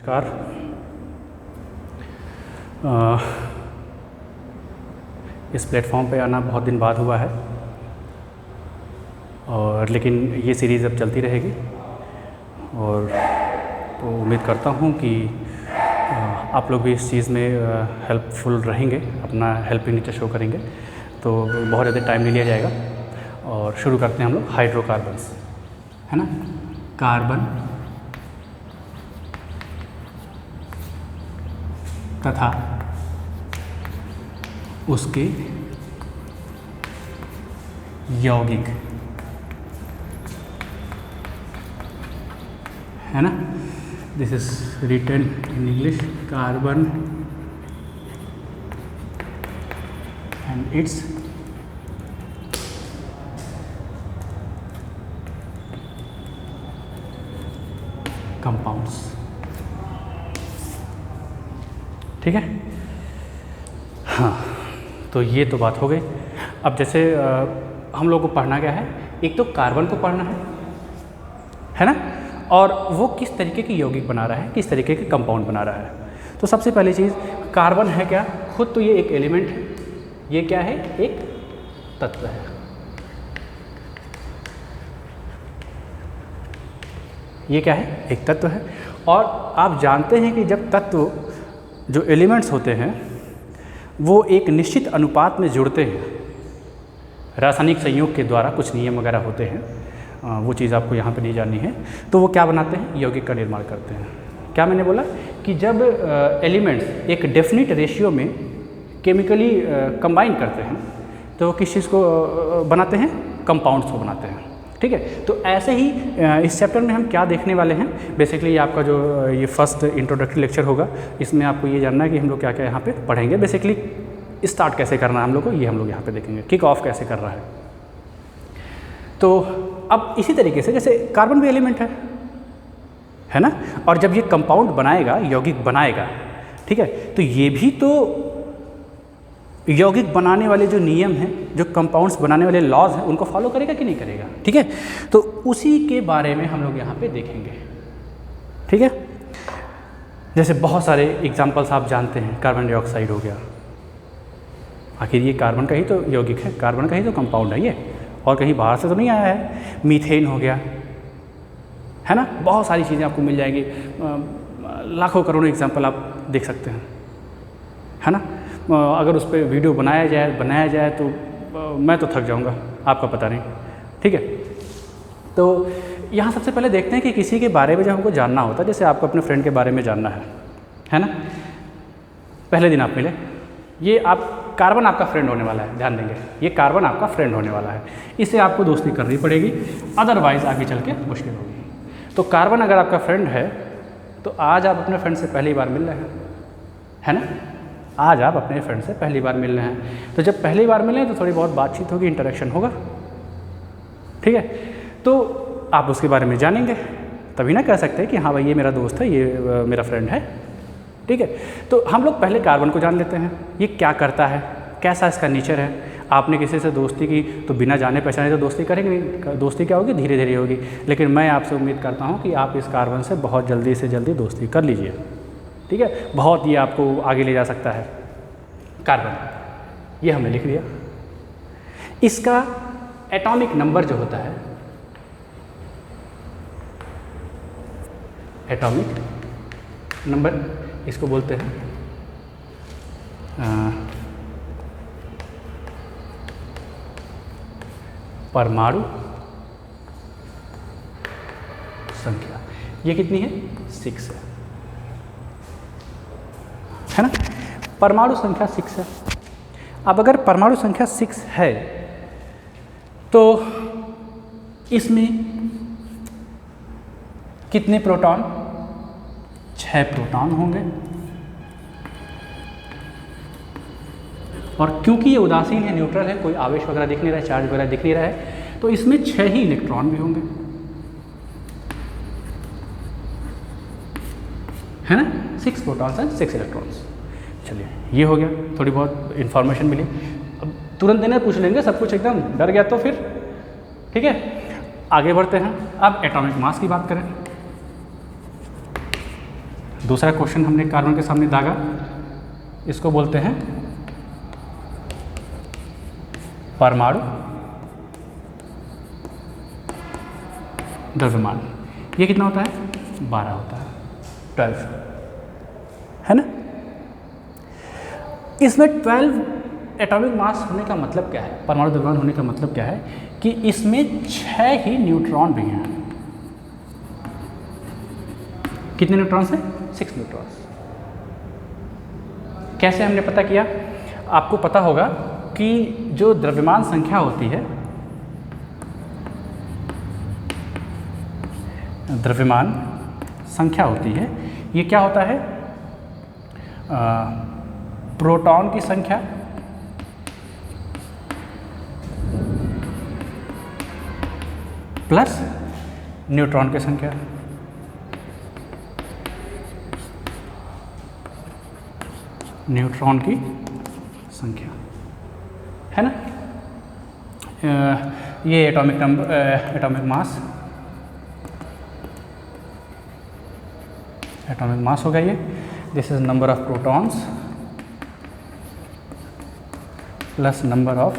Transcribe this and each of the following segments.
Car इस platform पे आना बहुत दिन बाद हुआ है और लेकिन ये सीरीज़ अब चलती रहेगी और तो उम्मीद करता हूँ कि आप लोग भी इस चीज़ में हेल्पफुल रहेंगे, अपना हेल्पिंग नेचर शो करेंगे, तो बहुत ज़्यादा टाइम नहीं लिया जाएगा। और शुरू करते हैं हम लोग हाइड्रोकार्बन्स, है ना। कार्बन तथा उसके यौगिक, है ना। This is written in English, carbon and its compounds. ठीक है, हाँ, तो ये तो बात हो गई। अब जैसे हम लोग को पढ़ना क्या है, एक तो कार्बन को पढ़ना है ना, और वो किस तरीके की यौगिक बना रहा है, किस तरीके के कंपाउंड बना रहा है। तो सबसे पहली चीज़, कार्बन है क्या, खुद तो ये एक एलिमेंट है, ये क्या है, एक तत्व है। ये क्या है, एक तत्व है। और आप जानते हैं कि जब तत्व जो एलिमेंट्स होते हैं वो एक निश्चित अनुपात में जुड़ते हैं, रासायनिक संयोग के द्वारा कुछ नियम वगैरह होते हैं, वो चीज़ आपको यहाँ पे नहीं जाननी है, तो वो क्या बनाते हैं, यौगिक का निर्माण करते हैं। क्या मैंने बोला कि जब एलिमेंट्स एक डेफिनिट रेशियो में केमिकली कंबाइन करते हैं तो किस चीज़ को बनाते हैं, कंपाउंड्स को बनाते हैं। ठीक है, तो ऐसे ही इस चैप्टर में हम क्या देखने वाले हैं, बेसिकली ये आपका जो ये फर्स्ट इंट्रोडक्टरी लेक्चर होगा, इसमें आपको ये जानना है कि हम लोग क्या क्या यहाँ पे पढ़ेंगे। बेसिकली स्टार्ट कैसे करना है हम लोग को, ये हम लोग यहाँ पे देखेंगे, किक ऑफ कैसे कर रहा है। तो अब इसी तरीके से जैसे कार्बन भी एलिमेंट है ना, और जब ये कंपाउंड बनाएगा, यौगिक बनाएगा, ठीक है, तो ये भी तो यौगिक बनाने वाले जो नियम हैं, जो कंपाउंड्स बनाने वाले लॉज हैं, उनको फॉलो करेगा कि नहीं करेगा। ठीक है, तो उसी के बारे में हम लोग यहाँ पे देखेंगे। ठीक है, जैसे बहुत सारे एग्जांपल्स आप जानते हैं, कार्बन डाइऑक्साइड हो गया, आखिर ये कार्बन का ही तो यौगिक है, कार्बन का ही तो कंपाउंड है ये, और कहीं बाहर से तो नहीं आया है। मीथेन हो गया, है ना, बहुत सारी चीज़ें आपको मिल जाएंगी, लाखों करोड़ों एग्जांपल आप देख सकते हैं, है ना। अगर उस पर वीडियो बनाया जाए तो मैं तो थक जाऊंगा, आपका पता नहीं। ठीक है, तो यहाँ सबसे पहले देखते हैं कि किसी के बारे में जब हमको जानना होता है, जैसे आपको अपने फ्रेंड के बारे में जानना है ना। पहले दिन आप मिले, ये आप कार्बन आपका फ्रेंड होने वाला है, ध्यान देंगे, ये कार्बन आपका फ्रेंड होने वाला है, इससे आपको दोस्ती करनी पड़ेगी, अदरवाइज़ आगे चल के मुश्किल होगी। तो कार्बन अगर आपका फ्रेंड है तो आज आप अपने फ्रेंड से पहली बार मिल रहे हैं, है ना, आज आप अपने फ्रेंड से पहली बार मिल रहे हैं। तो जब पहली बार मिले तो थोड़ी बहुत बातचीत होगी, इंटरेक्शन होगा। ठीक है, तो आप उसके बारे में जानेंगे, तभी ना कह सकते हैं कि हाँ भाई ये मेरा दोस्त है, ये मेरा फ्रेंड है। ठीक है, तो हम लोग पहले कार्बन को जान लेते हैं, ये क्या करता है, कैसा इसका नेचर है। आपने किसी से दोस्ती की तो बिना जाने पहचाने तो दोस्ती करेंगे नहीं, दोस्ती क्या होगी, धीरे धीरे होगी। लेकिन मैं आपसे उम्मीद करता हूँ कि आप इस कार्बन से बहुत जल्दी से जल्दी दोस्ती कर लीजिए। ठीक है, बहुत ये आपको आगे ले जा सकता है। कार्बन, ये हमने लिख दिया। इसका एटॉमिक नंबर जो होता है, एटॉमिक नंबर इसको बोलते हैं परमाणु संख्या। ये कितनी है, 6 है ना। परमाणु संख्या 6 है। अब अगर परमाणु संख्या 6 है तो इसमें कितने प्रोटॉन, 6 प्रोटॉन होंगे। और क्योंकि ये उदासीन है, न्यूट्रल है, कोई आवेश वगैरह दिख नहीं रहा है, चार्ज वगैरह दिख नहीं रहा है, तो इसमें 6 ही इलेक्ट्रॉन भी होंगे, है ना। 6 प्रोटॉन्स एंड 6 इलेक्ट्रॉन्स। चलिए, ये हो गया, थोड़ी बहुत इन्फॉर्मेशन मिली। अब तुरंत देने पूछ लेंगे सब कुछ, एकदम डर गया तो फिर। ठीक है, आगे बढ़ते हैं। अब एटॉमिक मास की बात करें दूसरा क्वेश्चन हमने कार्बन के सामने दागा, इसको बोलते हैं परमाणु द्रव्यमान। ये कितना होता है? 12 होता है, 12, है ना। इसमें 12 एटॉमिक मास होने का मतलब क्या है, परमाणु द्रव्यमान होने का मतलब क्या है कि इसमें 6 ही न्यूट्रॉन भी हैं। कितने न्यूट्रॉन्स हैं? 6 न्यूट्रॉन्स। कैसे हमने पता किया? आपको पता होगा कि जो द्रव्यमान संख्या होती है, द्रव्यमान संख्या होती है, ये क्या होता है? प्रोटॉन की संख्या प्लस न्यूट्रॉन की संख्या। न्यूट्रॉन की संख्या, है ना। ये एटॉमिक नंबर, एटॉमिक मास होगा ये। This is number of protons plus number of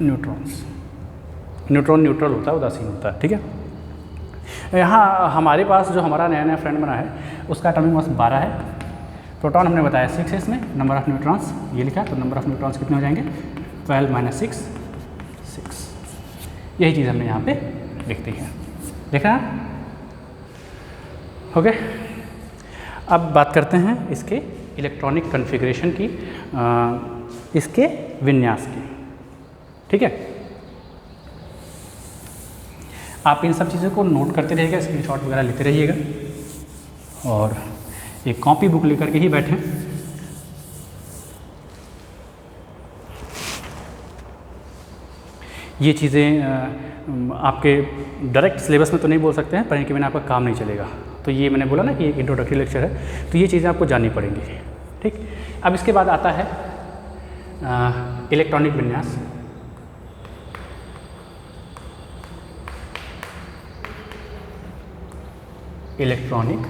neutrons. Neutron neutral होता है, उदासीन होता है, ठीक है। यहाँ हमारे पास जो हमारा नया नया फ्रेंड बना है उसका एटॉमिक मास 12 है। प्रोटॉन हमने बताया 6 है, इसमें नंबर ऑफ न्यूट्रॉन्स ये लिखा, तो नंबर ऑफ न्यूट्रॉन्स कितने हो जाएंगे? 12 - 6, 6। यही चीज़ हमने यहाँ पे लिख दी है, देख रहे हैं? ओके, अब बात करते हैं इसके इलेक्ट्रॉनिक कॉन्फ़िगरेशन की, इसके विन्यास की, ठीक है। आप इन सब चीज़ों को नोट करते रहिएगा, स्क्रीनशॉट वगैरह लेते रहिएगा और एक कॉपी बुक लेकर के ही बैठें। ये चीज़ें आपके डायरेक्ट सिलेबस में तो नहीं बोल सकते हैं, पर इनके बिना आपका काम नहीं चलेगा। तो ये मैंने बोला ना कि एक इंट्रोडक्टरी लेक्चर है, तो ये चीज़ें आपको जाननी पड़ेंगी, ठीक। अब इसके बाद आता है इलेक्ट्रॉनिक विन्यास। इलेक्ट्रॉनिक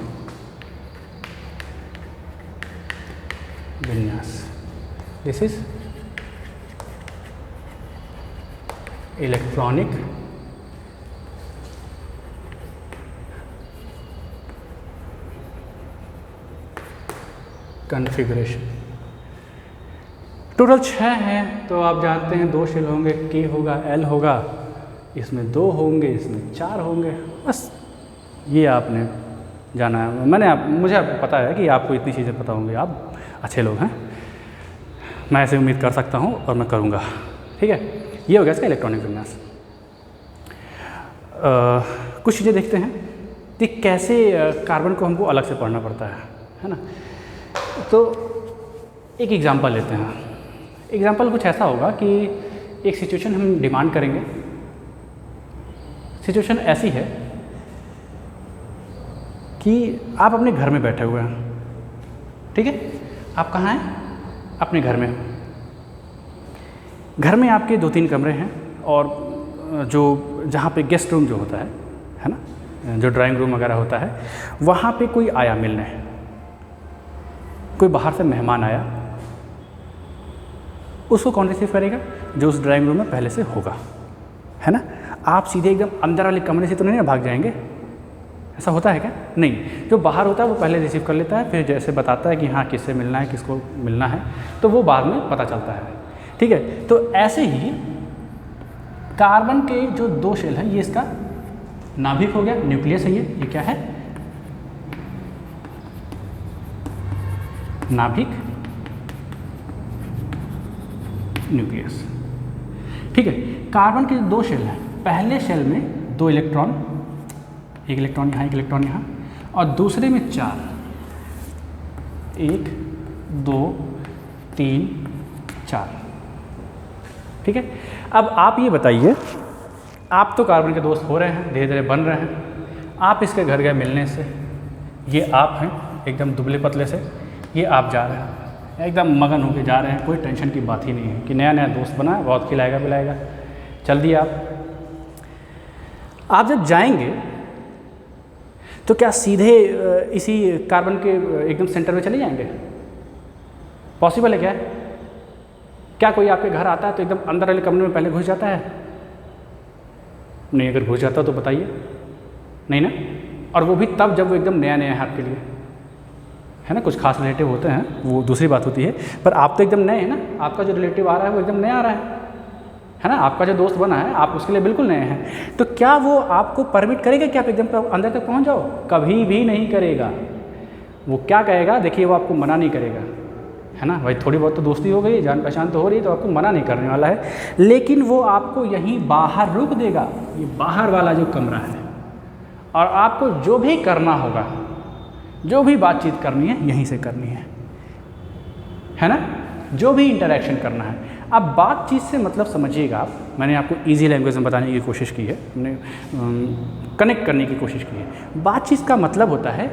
विन्यास, this is electronic configuration. Total 6 हैं, तो आप जानते हैं 2 शेल होंगे, के होगा, एल होगा, इसमें 2 होंगे, इसमें 4 होंगे, बस ये आपने जाना है। मुझे पता है कि आपको इतनी चीज़ें पता होंगी, आप अच्छे लोग हैं, मैं ऐसे उम्मीद कर सकता हूँ और मैं करूँगा, ठीक है। ये हो गया इसका इलेक्ट्रॉनिक विन्यास। कुछ चीज़ें देखते हैं कि कैसे कार्बन को हमको अलग से पढ़ना पड़ता है ना। तो एक एग्जांपल लेते हैं। एग्जांपल कुछ ऐसा होगा कि एक सिचुएशन हम डिमांड करेंगे। सिचुएशन ऐसी है कि आप अपने घर में बैठे हुए हैं, ठीक है। आप कहाँ हैं? अपने घर में। घर में आपके 2-3 कमरे हैं और जो जहाँ पे गेस्ट रूम जो होता है ना, जो ड्राइंग रूम वगैरह होता है, वहाँ पे कोई आया मिलने, कोई बाहर से मेहमान आया, उसको कौन रिसीव करेगा? जो उस ड्राइंग रूम में पहले से होगा, है ना। आप सीधे एकदम अंदर वाले कमरे से तो नहीं ना भाग जाएंगे, ऐसा होता है क्या? नहीं, जो बाहर होता है वो पहले रिसीव कर लेता है, फिर जैसे बताता है कि हाँ किससे मिलना है, किसको मिलना है, तो वो बाद में पता चलता है, ठीक है। तो ऐसे ही कार्बन के जो 2 शेल हैं, ये इसका नाभिक हो गया, न्यूक्लियस है ये क्या है? नाभिक, न्यूक्लियस, ठीक है। कार्बन के 2 शेल हैं, पहले शेल में 2 इलेक्ट्रॉन, एक इलेक्ट्रॉन यहाँ, एक इलेक्ट्रॉन यहाँ, और दूसरे में 4, 1 2 3 4, ठीक है। अब आप ये बताइए, आप तो कार्बन के दोस्त हो रहे हैं, धीरे धीरे बन रहे हैं, आप इसके घर गए मिलने से, ये आप हैं एकदम दुबले पतले से, ये आप जा रहे हैं एकदम मगन होके जा रहे हैं, कोई टेंशन की बात ही नहीं है कि नया नया दोस्त बना है, बहुत खिलाएगा पिलाएगा, चल दिया आप जब जाएंगे तो क्या सीधे इसी कार्बन के एकदम सेंटर में चले जाएंगे? पॉसिबल है क्या? क्या कोई आपके घर आता है तो एकदम अंदर वाले कमरे में पहले घुस जाता है? नहीं, अगर घुस जाता तो बताइए, नहीं ना। और वो भी तब जब वो एकदम नया नया है आपके लिए, है ना। कुछ खास रिलेटिव होते हैं, वो दूसरी बात होती है, पर आप तो एकदम नए हैं ना। आपका जो रिलेटिव आ रहा है वो एकदम नया आ रहा है ना। आपका जो दोस्त बना है आप उसके लिए बिल्कुल नए हैं। तो क्या वो आपको परमिट करेगा कि आप एकदम अंदर तक पहुंच जाओ? कभी भी नहीं करेगा। वो क्या कहेगा, देखिए वो आपको मना नहीं करेगा, है ना। भाई थोड़ी बहुत तो दोस्ती हो गई, जान पहचान तो हो रही है, तो आपको मना नहीं करने वाला है, लेकिन वो आपको यहीं बाहर रोक देगा, ये बाहर वाला जो कमरा है। और आपको जो भी करना होगा, जो भी बातचीत करनी है यहीं से करनी है ना। जो भी इंटरेक्शन करना है। अब बातचीत से मतलब समझिएगा आप, मैंने आपको इजी लैंग्वेज में बताने की कोशिश की है, हमने कनेक्ट करने की कोशिश की है। बातचीत का मतलब होता है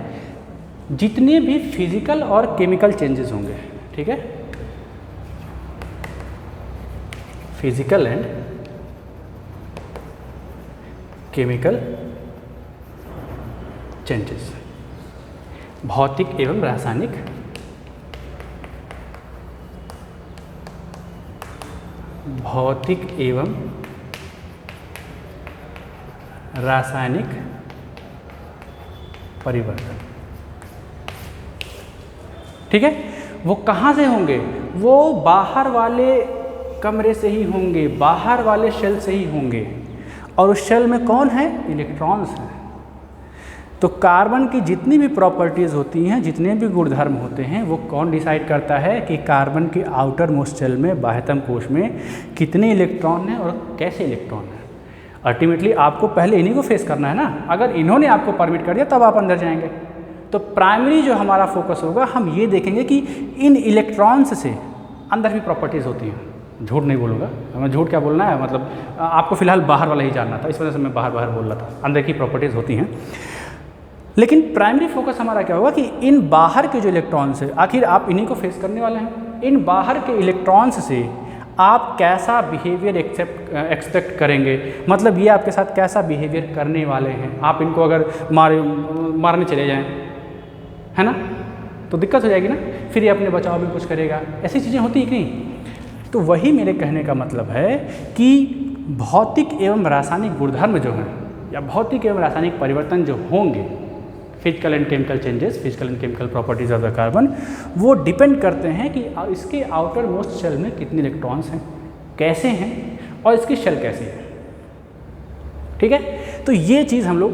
जितने भी फिजिकल और केमिकल चेंजेस होंगे, ठीक है, फिजिकल एंड केमिकल चेंजेस, भौतिक एवं रासायनिक रासायनिक परिवर्तन, ठीक है। वो कहाँ से होंगे? वो बाहर वाले कमरे से ही होंगे, बाहर वाले शेल से ही होंगे। और उस शेल में कौन है? इलेक्ट्रॉन्स हैं। तो कार्बन की जितनी भी प्रॉपर्टीज़ होती हैं, जितने भी गुणधर्म होते हैं, वो कौन डिसाइड करता है कि कार्बन के आउटर मोस्ट शेल में, बाह्यतम कोश में कितने इलेक्ट्रॉन हैं और कैसे इलेक्ट्रॉन हैं। अल्टीमेटली आपको पहले इन्हीं को फेस करना है ना। अगर इन्होंने आपको परमिट कर दिया तब आप अंदर जाएंगे। तो प्राइमरी जो हमारा फोकस होगा, हम ये देखेंगे कि इन इलेक्ट्रॉन्स से अंदर भी प्रॉपर्टीज़ होती हैं। झूठ नहीं बोलूँगा, हमें झूठ क्या बोलना है, मतलब आपको फिलहाल बाहर वाला ही जानना था, इस वजह से मैं बाहर बोल रहा था। अंदर की प्रॉपर्टीज़ होती हैं, लेकिन प्राइमरी फोकस हमारा क्या होगा कि इन बाहर के जो इलेक्ट्रॉन्स है, आखिर आप इन्हीं को फेस करने वाले हैं। इन बाहर के इलेक्ट्रॉन्स से आप कैसा बिहेवियर एक्सपेक्ट करेंगे, मतलब ये आपके साथ कैसा बिहेवियर करने वाले हैं। आप इनको अगर मारने चले जाएं, है ना, तो दिक्कत हो जाएगी ना। फिर ये अपने बचाव में कुछ करेगा, ऐसी चीज़ें होती हैं कि नहीं। तो वही मेरे कहने का मतलब है कि भौतिक एवं रासायनिक गुणधर्म जो हैं, या भौतिक एवं रासायनिक परिवर्तन जो होंगे, physical and chemical changes, physical and chemical properties of the carbon, वो डिपेंड करते हैं कि इसके आउटर मोस्ट शेल में कितने इलेक्ट्रॉन्स हैं, कैसे हैं, और इसकी शेल कैसी है, ठीक है। तो ये चीज़ हम लोग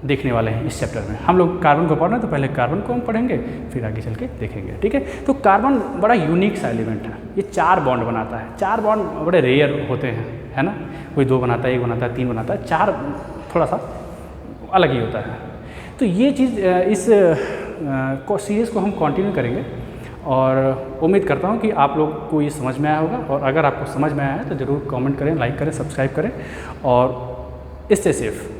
देखने वाले हैं इस चैप्टर में। हम लोग कार्बन को पढ़ना है तो पहले कार्बन को हम पढ़ेंगे, फिर आगे चल के देखेंगे, ठीक है। तो कार्बन बड़ा यूनिक सा एलिमेंट है। ये 4 बॉन्ड बनाता है। 4 बॉन्ड बड़े रेयर होते हैं, है ना। कोई 2 बनाता है, 1 बनाता है, 3 बनाता है, 4 थोड़ा सा अलग ही होता है। तो ये चीज़ इस सीरीज़ को हम कंटिन्यू करेंगे और उम्मीद करता हूँ कि आप लोग को ये समझ में आया होगा। और अगर आपको समझ में आया है तो ज़रूर कमेंट करें, लाइक करें, सब्सक्राइब करें और स्टे सेफ।